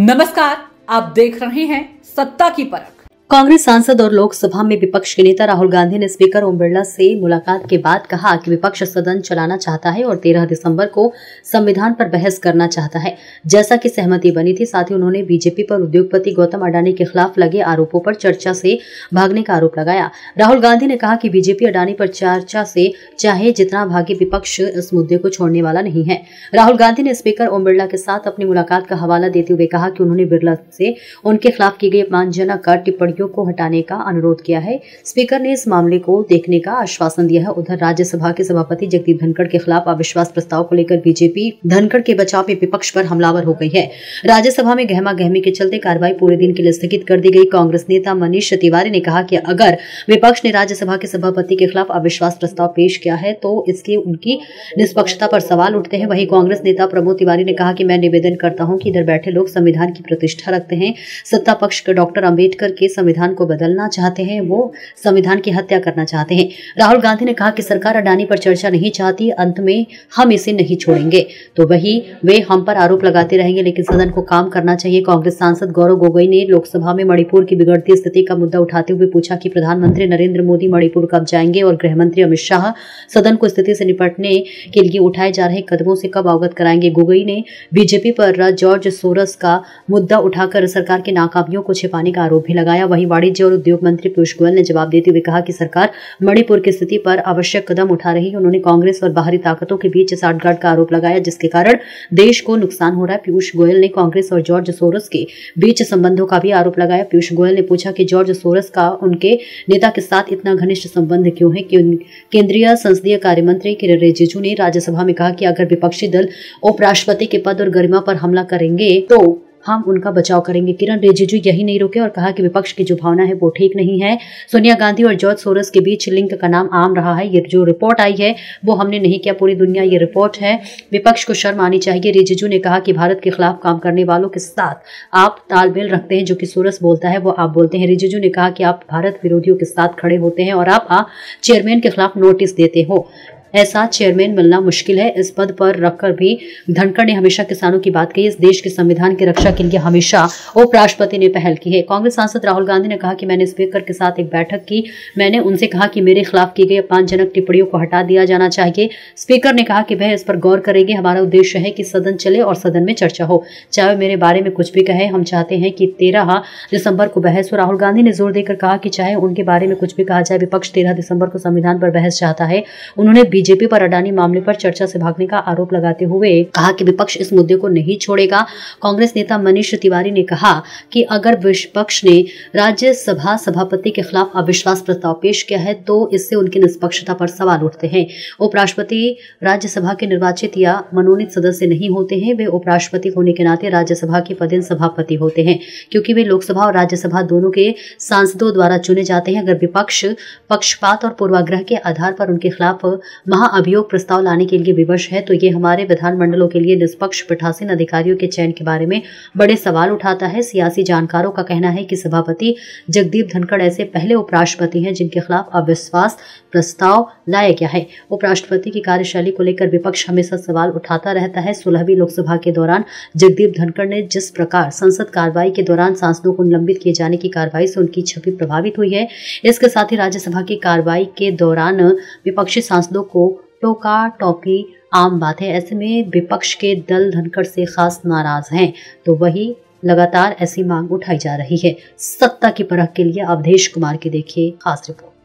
नमस्कार, आप देख रहे हैं सत्ता की परख। कांग्रेस सांसद और लोकसभा में विपक्ष के नेता राहुल गांधी ने स्पीकर ओम बिरला से मुलाकात के बाद कहा कि विपक्ष सदन चलाना चाहता है और 13 दिसंबर को संविधान पर बहस करना चाहता है, जैसा कि सहमति बनी थी। साथ ही उन्होंने बीजेपी पर उद्योगपति गौतम अडानी के खिलाफ लगे आरोपों पर चर्चा से भागने का आरोप लगाया। राहुल गांधी ने कहा कि बीजेपी अडानी पर चर्चा से चाहे जितना भागे, विपक्ष इस मुद्दे को छोड़ने वाला नहीं है। राहुल गांधी ने स्पीकर ओम बिरला के साथ अपनी मुलाकात का हवाला देते हुए कहा कि उन्होंने बिरला से उनके खिलाफ की गई अपमानजनक टिप्पणी को हटाने का अनुरोध किया है। स्पीकर ने इस मामले को देखने का आश्वासन दिया है। उधर राज्यसभा के सभापति जगदीप धनखड़ के खिलाफ अविश्वास प्रस्ताव को लेकर बीजेपी धनखड़ के बचाव में विपक्ष पर हमलावर हो गई है। राज्यसभा में गहमा गहमी के चलते कार्रवाई पूरे दिन के लिए स्थगित कर दी गई। कांग्रेस नेता मनीष तिवारी ने कहा कि अगर विपक्ष ने राज्यसभा के सभापति के खिलाफ अविश्वास प्रस्ताव पेश किया है तो इसके उनकी निष्पक्षता पर सवाल उठते हैं। वहीं कांग्रेस नेता प्रमोद तिवारी ने कहा कि मैं निवेदन करता हूं कि इधर बैठे लोग संविधान की प्रतिष्ठा रखते हैं, सत्ता पक्ष के डॉक्टर अंबेडकर के संविधान को बदलना चाहते हैं, वो संविधान की हत्या करना चाहते हैं। राहुल गांधी ने कहा कि सरकार अडानी पर चर्चा नहीं चाहती, अंत में हम इसे नहीं छोड़ेंगे। तो वही वे हम पर आरोप लगाते रहेंगे, लेकिन सदन को काम करना चाहिए। कांग्रेस सांसद गौरव गोगोई ने लोकसभा में मणिपुर की बिगड़ती स्थिति का मुद्दा उठाते हुए पूछा कि प्रधानमंत्री नरेंद्र मोदी मणिपुर कब जाएंगे और गृह मंत्री अमित शाह सदन को स्थिति से निपटने के लिए उठाए जा रहे कदमों से कब अवगत कराएंगे। गोगोई ने बीजेपी पर जॉर्ज सोरस का मुद्दा उठाकर सरकार की नाकामियों को छिपाने का आरोप भी लगाया। वहीं वाणिज्य और उद्योग मंत्री पीयूष गोयल ने जवाब देते हुए कहा कि सरकार मणिपुर की स्थिति पर आवश्यक कदम उठा रही है। उन्होंने कांग्रेस और बाहरी ताकतों के बीच साठगांठ का आरोप लगाया, जिसके कारण देश को नुकसान हो रहा है। पीयूष गोयल ने कांग्रेस और जॉर्ज सोरस के बीच संबंधों का भी आरोप लगाया। पीयूष गोयल ने पूछा कि जॉर्ज सोरस का उनके नेता के साथ इतना घनिष्ठ संबंध क्यों है। केंद्रीय संसदीय कार्य मंत्री किरेन रिजिजू ने राज्यसभा में कहा कि अगर विपक्षी दल उपराष्ट्रपति के पद और गरिमा पर हमला करेंगे तो हम उनका बचाव करेंगे। किरेन रिजिजू यही नहीं रुके और कहा कि विपक्ष की जो भावना है वो ठीक नहीं है। सोनिया गांधी और जॉर्ज सोरस के बीच लिंक का नाम आम रहा है। ये जो रिपोर्ट आई है वो हमने नहीं किया, पूरी दुनिया ये रिपोर्ट है। विपक्ष को शर्म आनी चाहिए। रिजिजू ने कहा कि भारत के खिलाफ काम करने वालों के साथ आप तालमेल रखते हैं, जो कि सोरस बोलता है वो आप बोलते हैं। रिजिजू ने कहा कि आप भारत विरोधियों के साथ खड़े होते हैं और आप चेयरमैन के खिलाफ नोटिस देते हो। ऐसा चेयरमैन मिलना मुश्किल है। इस पद पर रखकर भी धनखड़ ने हमेशा किसानों की बात कही। इस देश के संविधान की रक्षा के लिए हमेशा उपराष्ट्रपति ने पहल की है। कांग्रेस सांसद राहुल गांधी ने कहा कि मैंने स्पीकर के साथ एक बैठक की। मैंने उनसे कहा कि मेरे खिलाफ की गई अपमानजनक टिप्पणियों को हटा दिया जाना चाहिए। स्पीकर ने कहा कि वह इस पर गौर करेंगे। हमारा उद्देश्य है कि सदन चले और सदन में चर्चा हो, चाहे मेरे बारे में कुछ भी कहे। हम चाहते हैं कि 13 दिसंबर को बहस हो। राहुल गांधी ने जोर देकर कहा कि चाहे उनके बारे में कुछ भी कहा जाए, विपक्ष 13 दिसंबर को संविधान पर बहस चाहता है। उन्होंने बीजेपी पर अडानी मामले पर चर्चा से भागने का आरोप लगाते हुए कहा कि विपक्ष इस मुद्दे को नहीं छोड़ेगा। कांग्रेस नेता मनीष तिवारी ने कहा कि अगर विपक्ष ने राज्यसभा सभापति के खिलाफ अविश्वास प्रस्ताव पेश किया है तो इससे उनकी निष्पक्षता पर सवाल उठते हैं। उपराष्ट्रपति राज्यसभा के निर्वाचित या मनोनीत सदस्य नहीं होते हैं। वे उपराष्ट्रपति होने के नाते राज्यसभा के पदेन सभापति होते हैं, क्योंकि वे लोकसभा और राज्यसभा दोनों के सांसदों द्वारा चुने जाते हैं। अगर विपक्ष पक्षपात और पूर्वाग्रह के आधार पर उनके खिलाफ महाअभियोग प्रस्ताव लाने के लिए विवश है तो ये हमारे विधानमंडलों के लिए निष्पक्ष पीठासीन अधिकारियों के चयन के बारे में बड़े सवाल उठाता है। सियासी जानकारों का कहना है कि सभापति जगदीप धनखड़ ऐसे पहले उपराष्ट्रपति हैं जिनके खिलाफ अविश्वास प्रस्ताव लाया गया है। उपराष्ट्रपति की कार्यशैली को लेकर विपक्ष हमेशा सवाल उठाता रहता है। 16वीं लोकसभा के दौरान जगदीप धनखड़ ने जिस प्रकार संसद कार्रवाई के दौरान सांसदों को निलंबित किए जाने की कार्रवाई से उनकी छवि प्रभावित हुई है। इसके साथ ही राज्यसभा की कार्रवाई के दौरान विपक्षी सांसदों को टोका टोकी आम बात है। ऐसे में विपक्ष के दल धनखड़ से खास नाराज हैं, तो वही लगातार ऐसी मांग उठाई जा रही है। सत्ता की परख के लिए अवधेश कुमार की देखिए खास रिपोर्ट।